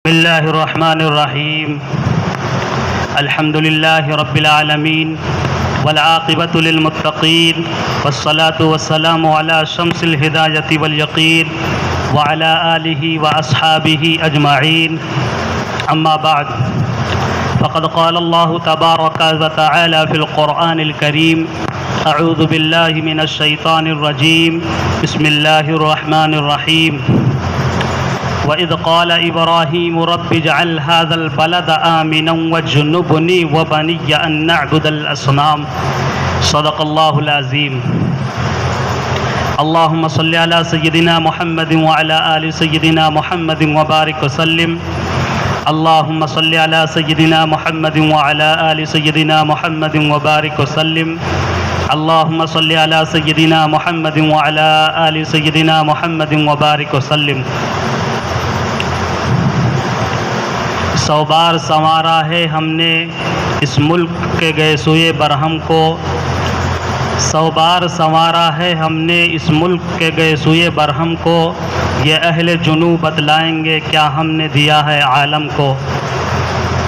बिस्मिल्लाहिर्रहमानिर्रहीम अल्हम्दुलिल्लाहि रब्बिल आलमीन वल आक़िबतु लिल मुत्तक़ीन वस्सलातु वस्सलामु अला शम्सिल हिदायति वल यक़ीन व अला आलिहि व अस्हाबिहि अजमईन अम्मा बाद फ़क़द क़ाल अल्लाहु तबारक व तआला फ़िल क़ुरआनिल करीम अऊज़ु बिल्लाहि मिनश शैतानिर रजीम बिस्मिल्लाहिर रहमानिर रहीम वइज़ क़ाल इब्राहीम रब्बि इजअल हाज़ल बलद आमिनन वज्नुब्नी व बनिय्य अन नअबुदल असनाम सदक़ल्लाहुल अज़ीम। अल्लाहुम्मा सल्लि अला सय्यिदिना मुहम्मदिन व अला आलि सय्यिदिना मुहम्मदिन व बारिक वसल्लिम। अल्लाहुम्मा सल्लि अला सय्यिदिना मुहम्मदिन व अला आलि सय्यिदिना मुहम्मदिन व बारिक वसल्लिम। अल्लाहुम्मा सल्लि अला सय्यिदिना मुहम्मदिन व अला आलि सय्यिदिना मुहम्मदिन व बारिक वसल्लिम। 100 बार संवारा है हमने इस मुल्क के गए सुए बरहम को, 100 बार संवारा है हमने इस मुल्क के गए सुए बरहम को, ये अहले जुनू बतलाएंगे क्या हमने दिया है आलम को।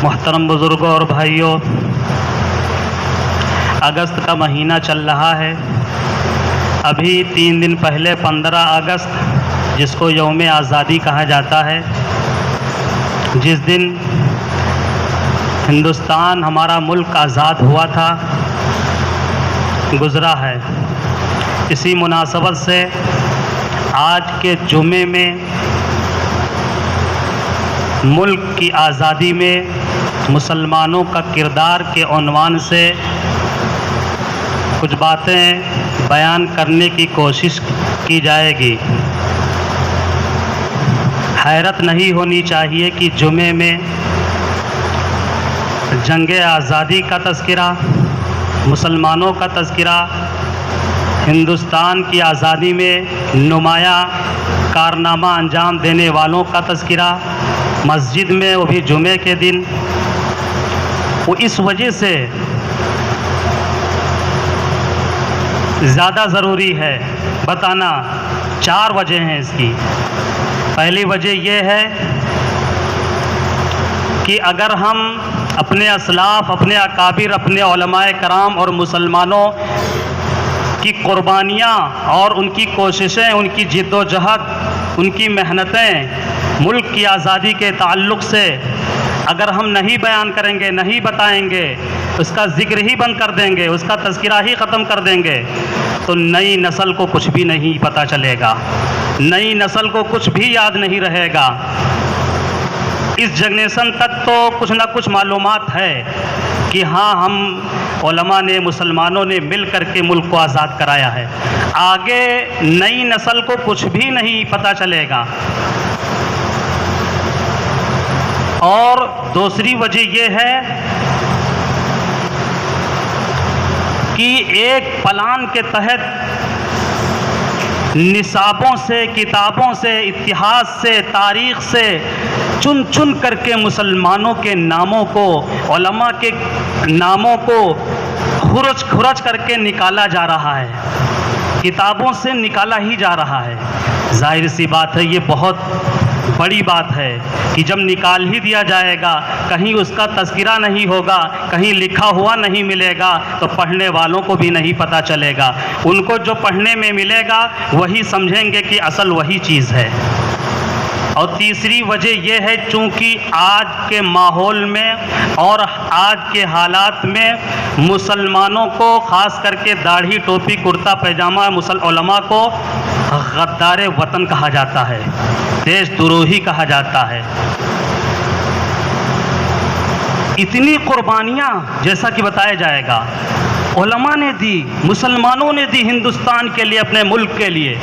मोहतरम बुज़ुर्गों और भाइयों, अगस्त का महीना चल रहा है। अभी 3 दिन पहले 15 अगस्त, जिसको यौम आज़ादी कहा जाता है, जिस दिन हिंदुस्तान हमारा मुल्क आज़ाद हुआ था, गुज़रा है। इसी मुनासबत से आज के जुमे में मुल्क की आज़ादी में मुसलमानों का किरदार के उन्वान से कुछ बातें बयान करने की कोशिश की जाएगी। हैरत नहीं होनी चाहिए कि जुमे में जंगे आज़ादी का तज़किरा, मुसलमानों का तज़किरा, हिंदुस्तान की आज़ादी में नुमाया कारनामा अंजाम देने वालों का तज़किरा मस्जिद में, वो भी जुमे के दिन। वो इस वजह से ज़्यादा ज़रूरी है बताना। 4 वजह हैं इसकी। पहली वजह यह है कि अगर हम अपने असलाफ, अपने अकाबिर, अपने उलमाए कराम और मुसलमानों की क़ुरबानियाँ और उनकी कोशिशें, उनकी जिद्दोजहद, उनकी मेहनतें मुल्क की आज़ादी के ताल्लुक़ से अगर हम नहीं बयान करेंगे, नहीं बताएंगे, उसका ज़िक्र ही बंद कर देंगे, उसका तज़किरा ही ख़त्म कर देंगे, तो नई नस्ल को कुछ भी नहीं पता चलेगा, नई नस्ल को कुछ भी याद नहीं रहेगा। इस जनरेशन तक तो कुछ ना कुछ मालूमात है कि हाँ, हम उलमा ने, मुसलमानों ने मिल कर के मुल्क को आज़ाद कराया है। आगे नई नस्ल को कुछ भी नहीं पता चलेगा। और दूसरी वजह यह है कि एक प्लान के तहत निसाबों से, किताबों से, इतिहास से, तारीख़ से चुन चुन करके मुसलमानों के नामों को, उलमा के नामों को खुरच खुरच करके निकाला जा रहा है, किताबों से निकाला ही जा रहा है। जाहिर सी बात है, ये बहुत बड़ी बात है कि जब निकाल ही दिया जाएगा, कहीं उसका तज़किरा नहीं होगा, कहीं लिखा हुआ नहीं मिलेगा, तो पढ़ने वालों को भी नहीं पता चलेगा। उनको जो पढ़ने में मिलेगा वही समझेंगे कि असल वही चीज़ है। और तीसरी वजह यह है, चूँकि आज के माहौल में और आज के हालात में मुसलमानों को, ख़ास करके दाढ़ी, टोपी, कुर्ता पैजामा उलमा को गद्दार वतन कहा जाता है, देशद्रोही कहा जाता है। इतनी कुर्बानियाँ, जैसा कि बताया जाएगा, उलमा ने दी, मुसलमानों ने दी हिंदुस्तान के लिए, अपने मुल्क के लिए।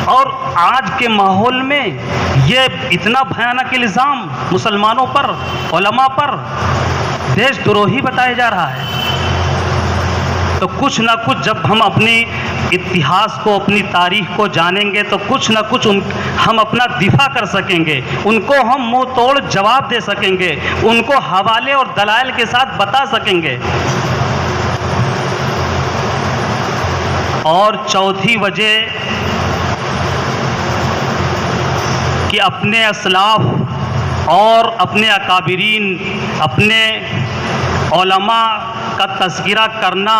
और आज के माहौल में ये इतना भयानक इल्ज़ाम मुसलमानों पर, उलमा पर देशद्रोही बताया जा रहा है। तो कुछ ना कुछ जब हम अपनी इतिहास को, अपनी तारीख़ को जानेंगे, तो कुछ ना कुछ हम अपना दिफा कर सकेंगे, उनको हम मुंह तोड़ जवाब दे सकेंगे, उनको हवाले और दलाइल के साथ बता सकेंगे। और चौथी वजह कि अपने असलाफ और अपने अकाबिरीन, अपने उलमा का तज़किरा करना।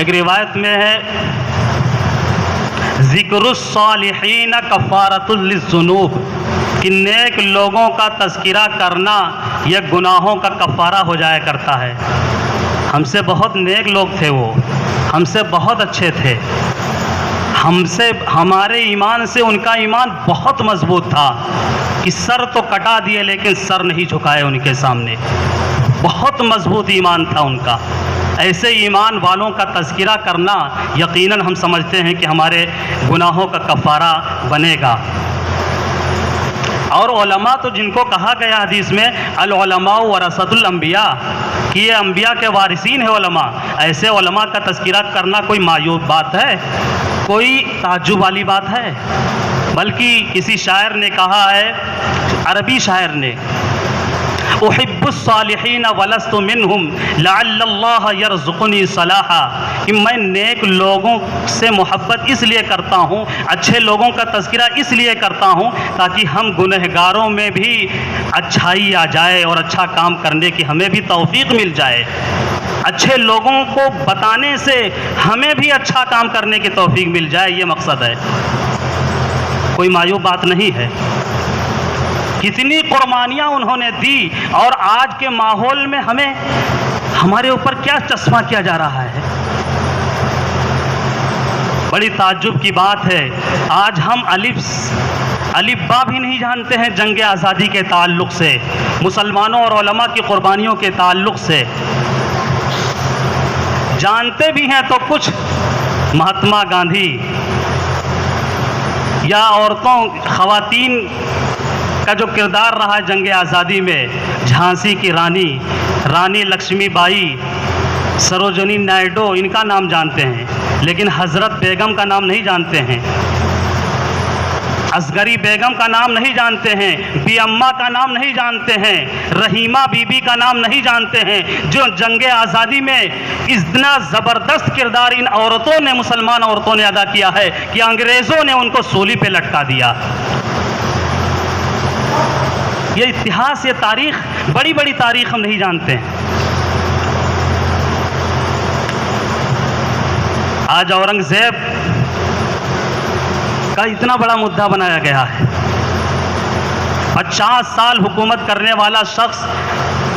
एक रिवायत में है, ज़िक्रुस्सालिहीन कफ़ारतुल लिज़्ज़ुनूब, कि नेक लोगों का तज़किरा करना यह गुनाहों का कफ़ारा हो जाया करता है। हमसे बहुत नेक लोग थे, वो हमसे बहुत अच्छे थे, हमसे, हमारे ईमान से उनका ईमान बहुत मजबूत था कि सर तो कटा दिए लेकिन सर नहीं झुकाए उनके सामने। बहुत मजबूत ईमान था उनका। ऐसे ईमान वालों का तज़किरा करना यकीनन हम समझते हैं कि हमारे गुनाहों का कफ़ारा बनेगा। और उलमा तो जिनको कहा गया हदीस में अल उलमा वरसतुल अंबिया, कि ये अंबिया के वारिसीन है उलमा, ऐसे उलमा का तज़किरा करना कोई मायूब बात है, कोई ताज्जुब वाली बात है? बल्कि किसी शायर ने कहा है, अरबी शायर ने, उहिब्बुस्सालिहीन वलस्तु मिनहुम लअल्लल्लाह यरज़ुक़नी सलाहा, कि मैं नेक लोगों से मोहब्बत इसलिए करता हूँ, अच्छे लोगों का तज़किरा इसलिए करता हूँ ताकि हम गुनहगारों में भी अच्छाई आ जाए और अच्छा काम करने की हमें भी तौफ़ीक़ मिल जाए। अच्छे लोगों को बताने से हमें भी अच्छा काम करने की तौफ़ीक़ मिल जाए, ये मकसद है, कोई मायूब बात नहीं है। कितनी कुर्बानियाँ उन्होंने दी, और आज के माहौल में हमें, हमारे ऊपर क्या चश्मा किया जा रहा है। बड़ी ताज्जुब की बात है, आज हम अलिफ बा भी नहीं जानते हैं जंग आज़ादी के ताल्लुक़ से, मुसलमानों और उलमा की कुर्बानियों के ताल्लुक़ से। जानते भी हैं तो कुछ महात्मा गांधी या औरतों, ख़वातीन का जो किरदार रहा है जंग आज़ादी में, झांसी की रानी लक्ष्मीबाई, सरोजनी नायडू, इनका नाम जानते हैं, लेकिन हज़रत बेगम का नाम नहीं जानते हैं, असगरी बेगम का नाम नहीं जानते हैं, बी अम्मा का नाम नहीं जानते हैं, रहीमा बीबी का नाम नहीं जानते हैं, जो जंग आज़ादी में इतना ज़बरदस्त किरदार इन औरतों ने, मुसलमान औरतों ने अदा किया है कि अंग्रेज़ों ने उनको सूली पे लटका दिया। ये इतिहास, ये तारीख़, बड़ी बड़ी तारीख़ हम नहीं जानते हैं। आज औरंगज़ेब का इतना बड़ा मुद्दा बनाया गया है। 50 साल हुकूमत करने वाला शख्स,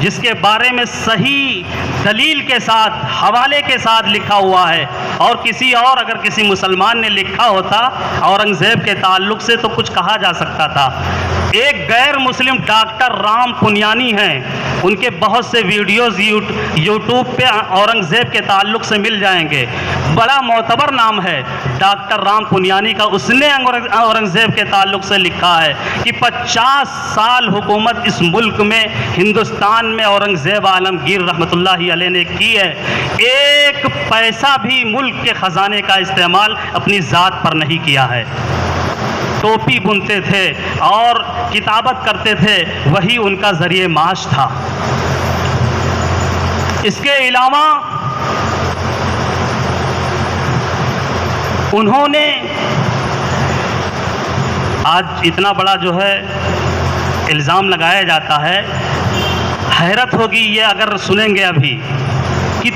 जिसके बारे में सही दलील के साथ, हवाले के साथ लिखा हुआ है, और किसी और, अगर किसी मुसलमान ने लिखा होता औरंगज़ेब के ताल्लुक़ से तो कुछ कहा जा सकता था। एक गैर मुस्लिम डॉक्टर राम पुनियानी हैं, उनके बहुत से वीडियोज़ यूट्यूब पे औरंगज़ेब के ताल्लुक़ से मिल जाएंगे। बड़ा मोतबर नाम है डॉक्टर राम पुनियानी का, उसने औरंगज़ेब के ताल्लुक़ से लिखा है कि 50 साल हुकूमत इस मुल्क में, हिंदुस्तान में औरंगज़ेब आलमगीर रहमतुल्लाहि अलैह ने की है। एक पैसा भी मुल्क के ख़जाने का इस्तेमाल अपनी ज़ात पर नहीं किया है। टोपी बुनते थे और किताबत करते थे, वही उनका ज़रिए माश था। इसके अलावा उन्होंने, आज इतना बड़ा जो है इल्ज़ाम लगाया जाता है, हैरत होगी ये अगर सुनेंगे अभी, कि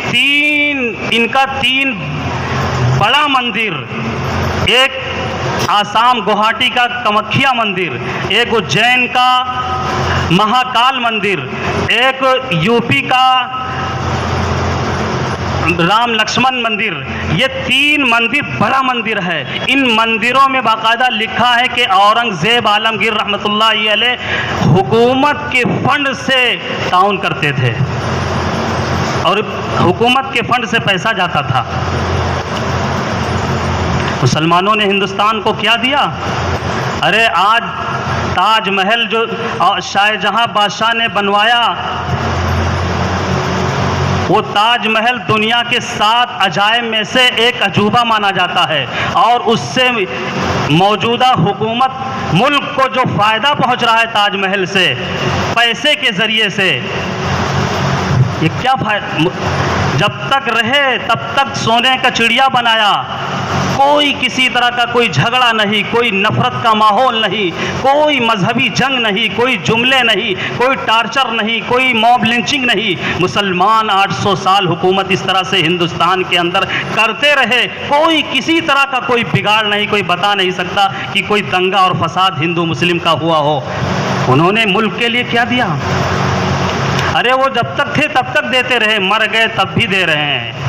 इनका 3 बड़ा मंदिर, एक आसाम गुवाहाटी का कामाख्या मंदिर, एक उज्जैन का महाकाल मंदिर, एक यूपी का राम लक्ष्मण मंदिर, ये 3 मंदिर बड़ा मंदिर है। इन मंदिरों में बाकायदा लिखा है कि औरंगज़ेब आलमगीर रहमतुल्लाहि अलैह हुकूमत के फंड से ताउन करते थे और हुकूमत के फंड से पैसा जाता था। मुसलमानों ने हिंदुस्तान को क्या दिया? अरे आज ताजमहल जो शाहजहां बादशाह ने बनवाया, वो ताजमहल दुनिया के 7 अजायब में से एक अजूबा माना जाता है, और उससे मौजूदा हुकूमत मुल्क को जो फ़ायदा पहुंच रहा है ताजमहल से, पैसे के ज़रिए से, ये क्या फ़ायदा? जब तक रहे तब तक सोने का चिड़िया बनाया, कोई किसी तरह का कोई झगड़ा नहीं, कोई नफरत का माहौल नहीं, कोई मजहबी जंग नहीं, कोई जुमले नहीं, कोई टार्चर नहीं, कोई मॉब लिंचिंग नहीं। मुसलमान 800 साल हुकूमत इस तरह से हिंदुस्तान के अंदर करते रहे, कोई किसी तरह का कोई बिगाड़ नहीं, कोई बता नहीं सकता कि कोई दंगा और फसाद हिंदू मुस्लिम का हुआ हो। उन्होंने मुल्क के लिए क्या दिया? अरे वो जब तक थे तब तक देते रहे, मर गए तब भी दे रहे हैं।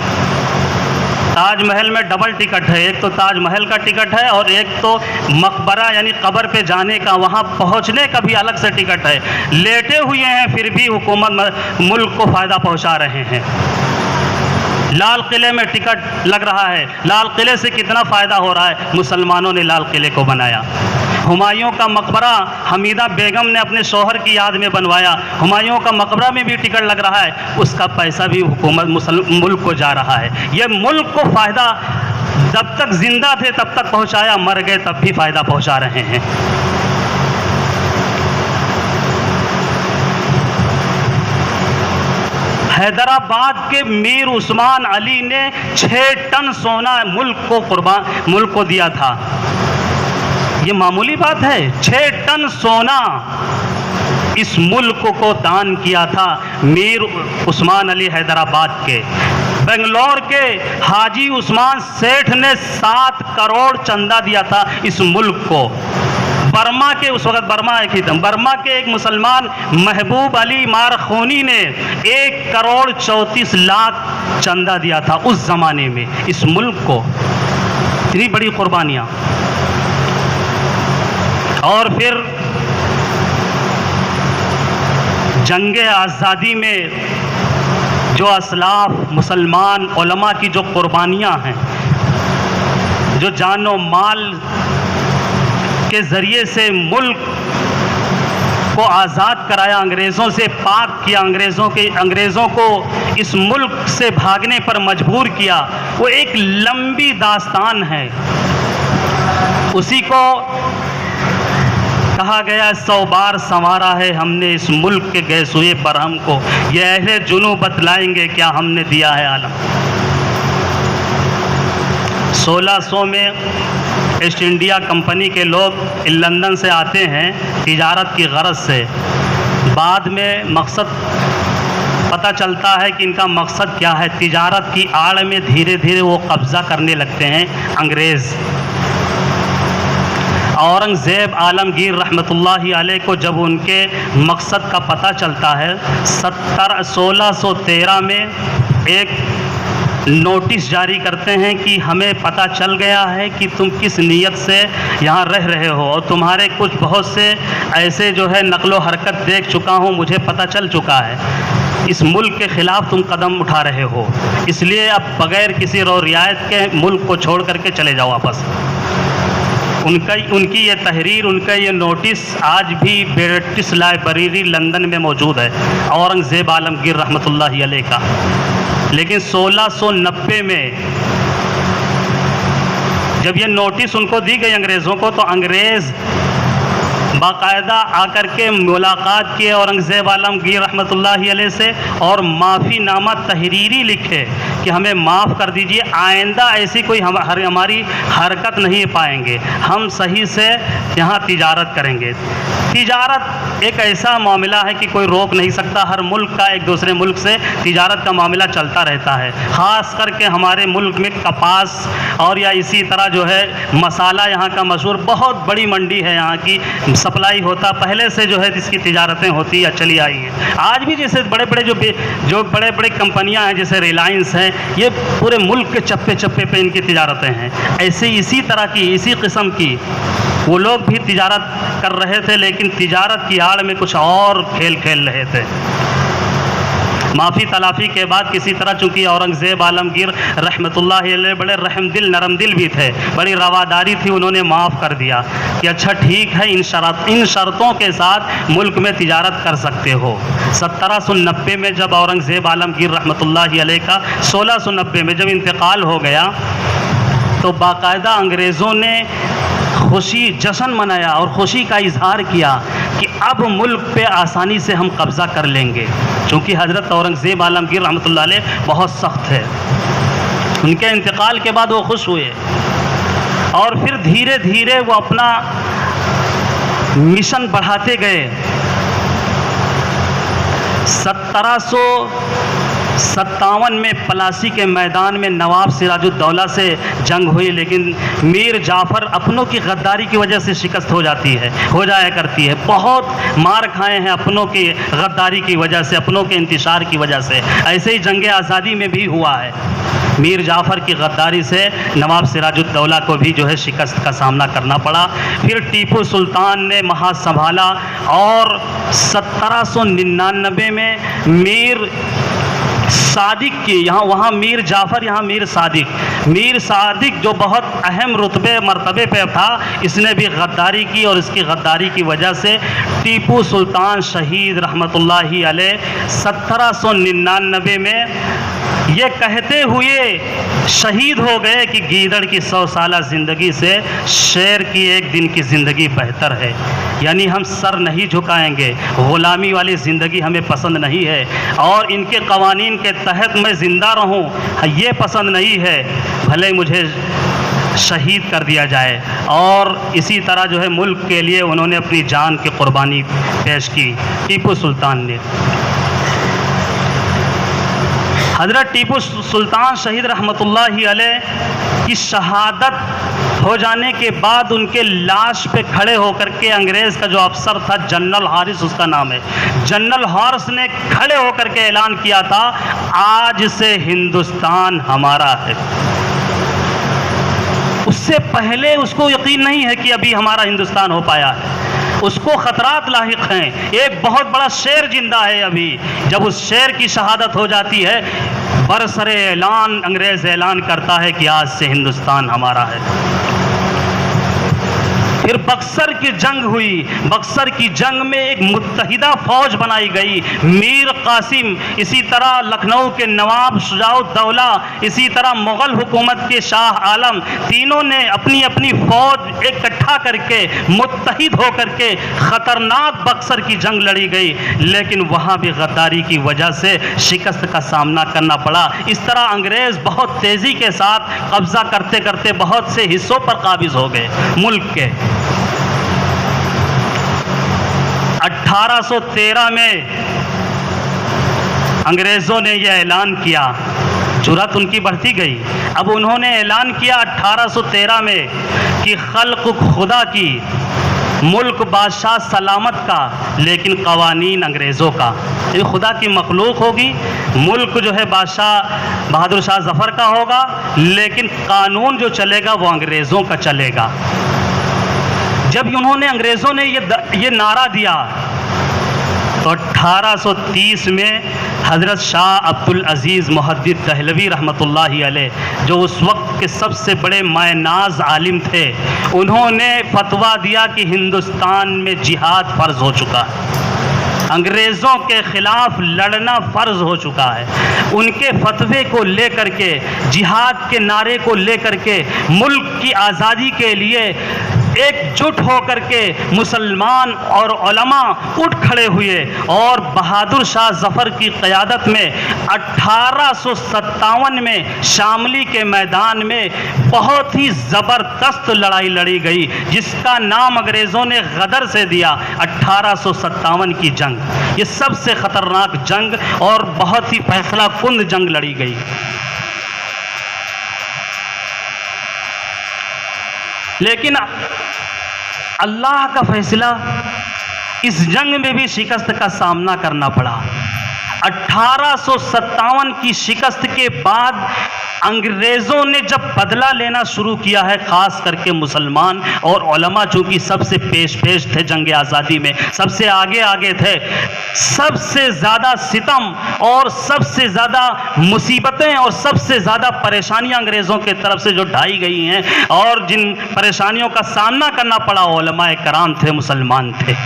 ताजमहल में डबल टिकट है, एक तो ताजमहल का टिकट है और एक तो मकबरा यानी कब्र पे जाने का, वहाँ पहुँचने का भी अलग से टिकट है। लेटे हुए हैं फिर भी हुकूमत मुल्क को फ़ायदा पहुँचा रहे हैं। लाल किले में टिकट लग रहा है, लाल किले से कितना फ़ायदा हो रहा है? मुसलमानों ने लाल किले को बनाया। हुमायूं का मकबरा हमीदा बेगम ने अपने शौहर की याद में बनवाया, हुमायूं का मकबरा में भी टिकट लग रहा है, उसका पैसा भी हुकूमत मुल्क को जा रहा है। ये मुल्क को फ़ायदा जब तक जिंदा थे तब तक पहुंचाया, मर गए तब भी फ़ायदा पहुंचा रहे हैं। हैदराबाद के मीर उस्मान अली ने 6 टन सोना मुल्क को दिया था। ये मामूली बात है? 6 टन सोना इस मुल्क को दान किया था मीर उस्मान अली हैदराबाद के। बेंगलोर के हाजी उस्मान सेठ ने 7 करोड़ चंदा दिया था इस मुल्क को। बर्मा के, उस वक़्त बर्मा एक ही था, बर्मा के एक मुसलमान महबूब अली मारखोनी ने 1 करोड़ 34 लाख चंदा दिया था उस ज़माने में इस मुल्क को। इतनी बड़ी कुर्बानियाँ। और फिर जंगे आज़ादी में जो असलाफ मुसलमान उलमा की जो कुर्बानियाँ हैं, जो जानो माल के ज़रिए से मुल्क को आज़ाद कराया, अंग्रेज़ों से पाक किया, अंग्रेज़ों को इस मुल्क से भागने पर मजबूर किया, वो एक लंबी दास्तान है। उसी को कहा गया 100 बार संवारा है हमने इस मुल्क के गैसुए पर हमको, ये अहले जुनू बतलाएंगे क्या हमने दिया है आलम। 1600 में ईस्ट इंडिया कंपनी के लोग लंदन से आते हैं तिजारत की गरज से। बाद में मकसद पता चलता है कि इनका मकसद क्या है। तिजारत की आड़ में धीरे धीरे वो कब्ज़ा करने लगते हैं अंग्रेज़। औरंगज़ेब आलमगीर रहमतुल्लाहि अलैह को जब उनके मकसद का पता चलता है, 1613 में एक नोटिस जारी करते हैं कि हमें पता चल गया है कि तुम किस नीयत से यहाँ रह रहे हो और तुम्हारे कुछ बहुत से ऐसे जो है नकलो हरकत देख चुका हूँ, मुझे पता चल चुका है, इस मुल्क के ख़िलाफ़ तुम कदम उठा रहे हो, इसलिए अब बग़ैर किसी रियायत के मुल्क को छोड़ करके चले जाओ वापस। उनकी ये तहरीर, उनका ये नोटिस आज भी ब्रिटिश लाइब्रेरी लंदन में मौजूद है, औरंगज़ेब आलमगीर रहमतुल्लाहि अलैह का। लेकिन 1690 में जब ये नोटिस उनको दी गई अंग्रेज़ों को, तो अंग्रेज़ बाकायदा आकर के मुलाकात किए औरंगज़ेब आलमगीर रहमतुल्लाहि अलैह से और माफ़ीनामा तहरीरी लिखे कि हमें माफ़ कर दीजिए, आइंदा ऐसी कोई हमारी हरकत नहीं पाएंगे, हम सही से यहाँ तिजारत करेंगे। तिजारत एक ऐसा मामला है कि कोई रोक नहीं सकता, हर मुल्क का एक दूसरे मुल्क से तिजारत का मामला चलता रहता है। ख़ास करके हमारे मुल्क में कपास और या इसी तरह जो है मसाला यहाँ का मशहूर, बहुत बड़ी मंडी है यहाँ की, सप्लाई होता, पहले से जो है इसकी तिजारतें होती या चली आई हैं। आज भी जैसे बड़े बड़े जो बड़े बड़े कंपनियां हैं जैसे रिलायंस हैं, ये पूरे मुल्क के चप्पे चप्पे पे इनकी तिजारतें हैं। ऐसे इसी तरह की, इसी किस्म की वो लोग भी तिजारत कर रहे थे, लेकिन तिजारत की आड़ में कुछ और खेल खेल रहे थे। माफ़ी तलाफ़ी के बाद किसी तरह, चूँकि औरंगज़ेब आलमगीर रहमतुल्लाहि अलैह बड़े रहम दिल नरम दिल भी थे, बड़ी रवादारी थी, उन्होंने माफ़ कर दिया कि अच्छा ठीक है, इन शर्तों के साथ मुल्क में तिजारत कर सकते हो। 1790 में जब औरंगज़ेब आलमगीर रहमतुल्लाहि अलैह का 1690 में जब इंतकाल हो गया, तो बाकायदा अंग्रेज़ों ने खुशी जश्न मनाया और ख़ुशी का इजहार किया कि अब मुल्क पे आसानी से हम कब्ज़ा कर लेंगे, क्योंकि हज़रत औरंगज़ेब आलमगीर रहमतुल्लाह अलैह बहुत सख्त है। उनके इंतकाल के बाद वो खुश हुए और फिर धीरे धीरे वो अपना मिशन बढ़ाते गए। 1757 में पलासी के मैदान में नवाब सिराजुद्दौला से जंग हुई, लेकिन मीर जाफ़र अपनों की गद्दारी की वजह से शिकस्त हो जाया करती है। बहुत मार खाए हैं अपनों की गद्दारी की वजह से, अपनों के इंतशार की वजह से। ऐसे ही जंग आज़ादी में भी हुआ है। मीर जाफ़र की गद्दारी से नवाब सिराजुद्दौला को भी जो है शिकस्त का सामना करना पड़ा। फिर टीपू सुल्तान ने महाज संभाला और 1799 में मीर सादिक की, वहाँ मीर जाफ़र, यहाँ मीर सादिक जो बहुत अहम रुतबे मर्तबे पे था, इसने भी गद्दारी की और इसकी गद्दारी की वजह से टीपू सुल्तान शहीद रहमतुल्लाहि अलैह 1799 में ये कहते हुए शहीद हो गए कि गीदड़ की 100 साला ज़िंदगी से शेर की एक दिन की ज़िंदगी बेहतर है। यानी हम सर नहीं झुकाएंगे, ग़ुलामी वाली ज़िंदगी हमें पसंद नहीं है और इनके कवानीन के तहत मैं ज़िंदा रहूं ये पसंद नहीं है, भले मुझे शहीद कर दिया जाए। और इसी तरह जो है मुल्क के लिए उन्होंने अपनी जान की कुर्बानी पेश की टीपू सुल्तान ने। हज़रत टीपू सुल्तान शहीद रहमतुल्लाहि अलैह की शहादत हो जाने के बाद उनके लाश पे खड़े होकर के अंग्रेज़ का जो अफसर था, जनरल हारिस उसका नाम है, जनरल हारिस ने खड़े होकर के ऐलान किया था, आज से हिंदुस्तान हमारा है। उससे पहले उसको यकीन नहीं है कि अभी हमारा हिंदुस्तान हो पाया है, उसको ख़तरात लाहिक हैं। एक बहुत बड़ा शेर जिंदा है अभी, जब उस शेर की शहादत हो जाती है, बरसरे ऐलान अंग्रेज़ ऐलान करता है कि आज से हिंदुस्तान हमारा है। फिर बक्सर की जंग हुई। बक्सर की जंग में एक मुत्तहिदा फ़ौज बनाई गई। मीर कासिम, इसी तरह लखनऊ के नवाब शुजाउद्दौला, इसी तरह मुग़ल हुकूमत के शाह आलम, तीनों ने अपनी अपनी फ़ौज इकट्ठा करके मुत्तहिद होकर के ख़तरनाक बक्सर की जंग लड़ी गई, लेकिन वहाँ भी गद्दारी की वजह से शिकस्त का सामना करना पड़ा। इस तरह अंग्रेज़ बहुत तेज़ी के साथ कब्ज़ा करते करते बहुत से हिस्सों पर काबिज़ हो गए मुल्क के। 1813 में अंग्रेज़ों ने यह ऐलान किया, जुर्रत उनकी बढ़ती गई। अब उन्होंने ऐलान किया 1813 में कि खल्क़ खुदा की, मुल्क बादशाह सलामत का, लेकिन कवानीन अंग्रेज़ों का। ये खुदा की मखलूक होगी, मुल्क जो है बादशाह बहादुर शाह ज़फ़र का होगा, लेकिन कानून जो चलेगा वो अंग्रेज़ों का चलेगा। जब उन्होंने अंग्रेज़ों ने ये नारा दिया तो 1830 में हज़रत शाह अब्दुल अज़ीज़ मुहद्दिस दहलवी रहमतुल्लाहि अलैह, जो उस वक्त के सबसे बड़े मायनाज आलिम थे, उन्होंने फतवा दिया कि हिंदुस्तान में जिहाद फ़र्ज़ हो चुका है, अंग्रेज़ों के ख़िलाफ़ लड़ना फ़र्ज़ हो चुका है। उनके फतवे को लेकर के, जिहाद के नारे को लेकर के, मुल्क की आज़ादी के लिए एकजुट होकर के मुसलमान और उलमा उठ खड़े हुए और बहादुर शाह ज़फ़र की क़यादत में 1857 में शामली के मैदान में बहुत ही ज़बरदस्त लड़ाई लड़ी गई, जिसका नाम अंग्रेज़ों ने गदर से दिया 1857 की जंग। ये सबसे ख़तरनाक जंग और बहुत ही फैसला कुंद जंग लड़ी गई। लेकिन अल्लाह का फैसला, इस जंग में भी शिकस्त का सामना करना पड़ा। 1857 की शिकस्त के बाद अंग्रेज़ों ने जब बदला लेना शुरू किया है, ख़ास करके मुसलमान और उलमा, चूँकि सबसे पेश थे जंग आज़ादी में, सबसे आगे थे, सबसे ज़्यादा सितम और सबसे ज़्यादा मुसीबतें और सबसे ज़्यादा परेशानियां अंग्रेज़ों के तरफ से जो ढाई गई हैं और जिन परेशानियों का सामना करना पड़ा, उलमाए कराम थे, मुसलमान थे।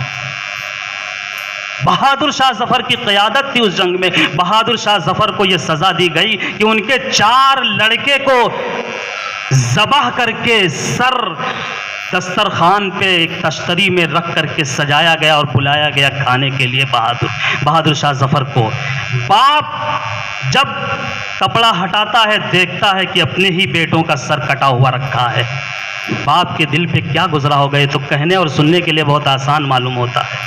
बहादुर शाह ज़फ़र की क़यादत थी उस जंग में। बहादुर शाह ज़फ़र को यह सज़ा दी गई कि उनके 4 लड़के को ज़बह करके सर दस्तरखान पे एक तश्तरी में रख करके सजाया गया और बुलाया गया खाने के लिए बहादुर शाह जफ़र को। बाप जब कपड़ा हटाता है देखता है कि अपने ही बेटों का सर कटा हुआ रखा है, बाप के दिल पे क्या गुजरा होगा ये तो कहने और सुनने के लिए बहुत आसान मालूम होता है,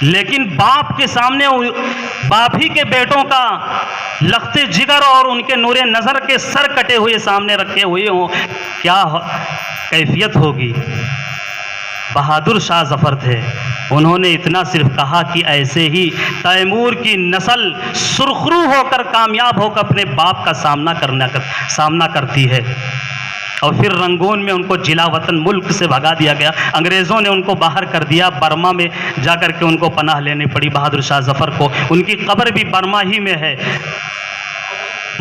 लेकिन बाप के सामने बाप ही के बेटों का लख्ते जिगर और उनके नूरे नज़र के सर कटे हुए सामने रखे हुए हों, क्या कैफियत होगी। बहादुर शाह जफ़र थे, उन्होंने इतना सिर्फ कहा कि ऐसे ही तैमूर की नस्ल सुरखरू होकर कामयाब होकर अपने बाप का सामना करती है। और फिर रंगून में उनको जिला वतन मुल्क से भगा दिया गया, अंग्रेज़ों ने उनको बाहर कर दिया, बर्मा में जाकर के उनको पनाह लेनी पड़ी बहादुर शाह जफ़र को। उनकी कब्र भी बर्मा ही में है।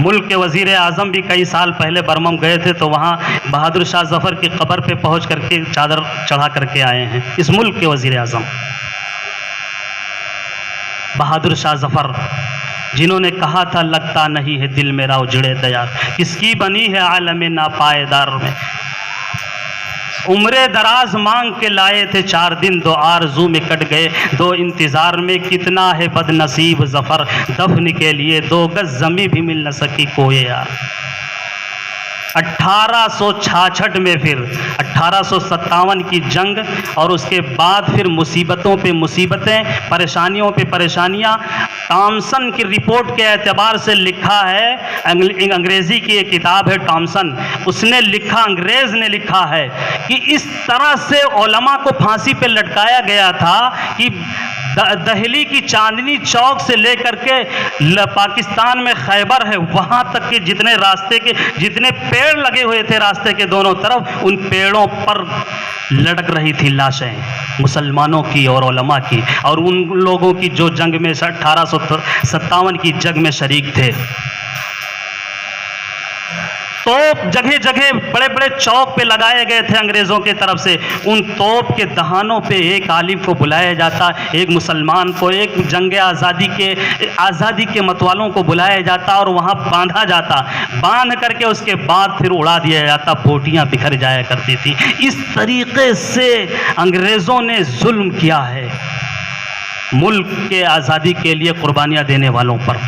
मुल्क के वज़ीर आज़म भी कई साल पहले बर्मा गए थे तो वहाँ बहादुर शाह जफ़र की कब्र पे पहुँच करके चादर चढ़ा करके आए हैं इस मुल्क के वज़ीर आज़म। बहादुर शाह जफ़र जिन्होंने कहा था लगता नहीं है दिल मेरा उजड़े दयार, किसकी बनी है आलम नापायदार में। उम्रे दराज मांग के लाए थे 4 दिन, 2 आरज़ू में कट गए 2 इंतज़ार में। कितना है बदनसीब ज़फ़र दफन के लिए 2 गज़ ज़मी भी मिल न सकी कोई यार। 1866 में फिर 1857 की जंग और उसके बाद फिर मुसीबतों पे मुसीबतें, परेशानियों पे परेशानियां। टॉमसन की रिपोर्ट के एतबार से लिखा है, अंग्रेज़ी की एक किताब है टॉमसन, उसने लिखा, अंग्रेज़ ने लिखा है कि इस तरह से उलमा को फांसी पे लटकाया गया था कि दहली की चांदनी चौक से लेकर के पाकिस्तान में खैबर है वहाँ तक के जितने रास्ते के जितने पेड़ लगे हुए थे रास्ते के दोनों तरफ, उन पेड़ों पर लटक रही थी लाशें मुसलमानों की और उलमा की, और उन लोगों की जो जंग में 1857 की जंग में शरीक थे। तोप जगह जगह बड़े बड़े चौक पे लगाए गए थे अंग्रेज़ों की तरफ से। उन तोप के दहानों पे एक आलिम को बुलाया जाता, एक मुसलमान को, एक जंग आज़ादी के मतवालों को बुलाया जाता और वहाँ बांधा जाता। बांध करके उसके बाद फिर उड़ा दिया जाता, बोटियाँ बिखर जाया करती थी। इस तरीक़े से अंग्रेज़ों ने जुल्म किया है मुल्क के आज़ादी के लिए कुर्बानियाँ देने वालों पर।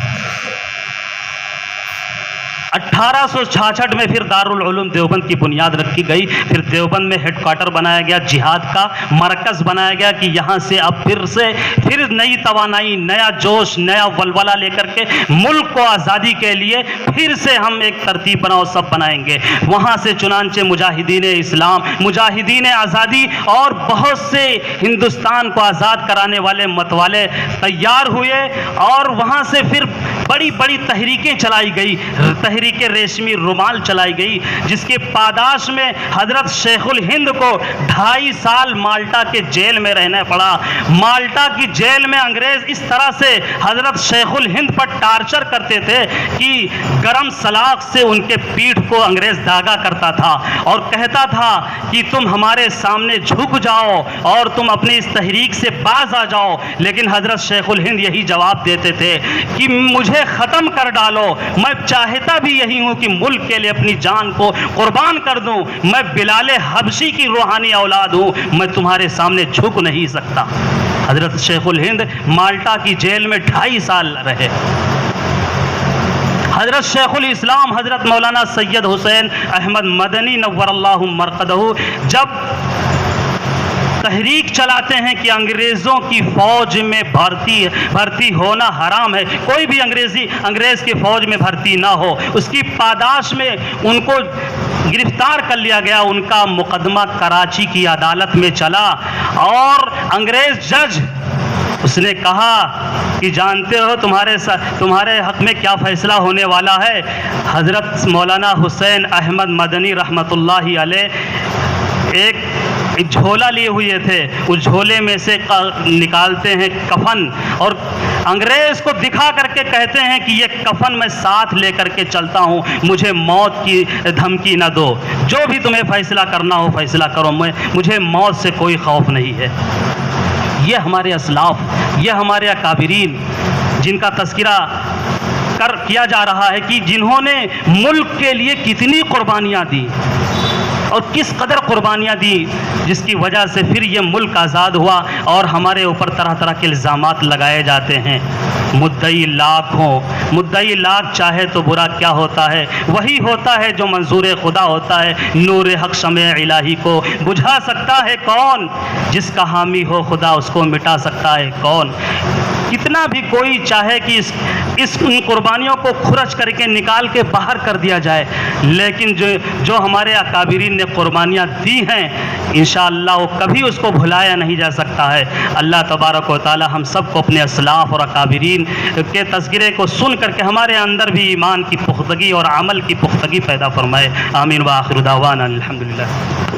1866 में फिर दारुल उलूम देवबंद की बुनियाद रखी गई। फिर देवबंद में हेडक्वार्टर बनाया गया, जिहाद का मरकज़ बनाया गया कि यहाँ से अब फिर नई तवानाई, नया जोश, नया वलवला लेकर के मुल्क को आज़ादी के लिए फिर से हम एक तरतीब बनाओ सब बनाएंगे। वहाँ से चुनांचे मुजाहिदीन इस्लाम, मुजाहिदीन आज़ादी और बहुत से हिंदुस्तान को आज़ाद कराने वाले मतवाले तैयार हुए और वहाँ से फिर बड़ी बड़ी तहरीकें चलाई गई। तहरीक रेशमी रुमाल चलाई गई, जिसके पादाश में हजरत शेखुल हिंद को 2.5 साल माल्टा के जेल में रहना पड़ा। माल्टा की जेल में अंग्रेज इस तरह से हजरत शेखुल हिंद पर टार्चर करते थे कि गरम सलाख से उनके पीठ को अंग्रेज दागा करता था और कहता था कि तुम हमारे सामने झुक जाओ और तुम अपनी इस तहरीक से बाज आ जाओ। लेकिन हजरत शेखुल हिंद यही जवाब देते थे कि मुझे ख़त्म कर डालो, मैं चाहता भी यही हूँ कि मुल्क के लिए अपनी जान को कुर्बान कर दूँ। मैं बिलाले हबशी की रूहानी औलाद हूँ, मैं तुम्हारे सामने झुक नहीं सकता। हजरत शेखुल हिंद माल्टा की जेल में 2.5 साल रहे। हजरत शेखुल इस्लाम हजरत मौलाना सैयद हुसैन अहमद मदनी नव्वरल्लाहु मरकदहू जब तहरीक चलाते हैं कि अंग्रेज़ों की फ़ौज में भर्ती होना हराम है, कोई भी अंग्रेज़ की फ़ौज में भर्ती ना हो, उसकी पादाश में उनको गिरफ्तार कर लिया गया। उनका मुकदमा कराची की अदालत में चला और अंग्रेज़ जज उसने कहा कि जानते हो तुम्हारे हक़ में क्या फ़ैसला होने वाला है। हज़रत मौलाना हुसैन अहमद मदनी रहमतुल्लाहि अलैह एक झोला लिए हुए थे, उस झोले में से निकालते हैं कफन और अंग्रेज़ को दिखा करके कहते हैं कि ये कफन मैं साथ लेकर के चलता हूँ, मुझे मौत की धमकी न दो, जो भी तुम्हें फ़ैसला करना हो फ़ैसला करो, मुझे मौत से कोई खौफ नहीं है। ये हमारे असलाफ, ये हमारे अकाबिरीन जिनका तज़किरा किया जा रहा है कि जिन्होंने मुल्क के लिए कितनी कुर्बानियाँ दी। और किस कदर कुर्बानियाँ दी, जिसकी वजह से फिर ये मुल्क आज़ाद हुआ और हमारे ऊपर तरह तरह के इल्ज़ामात लगाए जाते हैं। मुद्दई लाख हो, मुद्दई लाख चाहे तो बुरा क्या होता है, वही होता है जो मंजूर खुदा होता है। नूर हक शमे इलाही को बुझा सकता है कौन, जिसका हामी हो खुदा उसको मिटा सकता है कौन। कितना भी कोई चाहे कि इस उन कुर्बानियों को खुरच करके निकाल के बाहर कर दिया जाए, लेकिन जो हमारे अकाबिरीन ने कुर्बानियाँ दी हैं, इंशाअल्लाह वो कभी उसको भुलाया नहीं जा सकता है। अल्लाह तबारक व तआला हम सबको अपने असलाफ़ और अकाबिरीन के तज़किरे को सुन करके हमारे अंदर भी ईमान की पुख्तगी और अमल की पुख्तगी पैदा फरमाए। आमीन व आखिर दावाना अल्हम्दुलिल्लाह।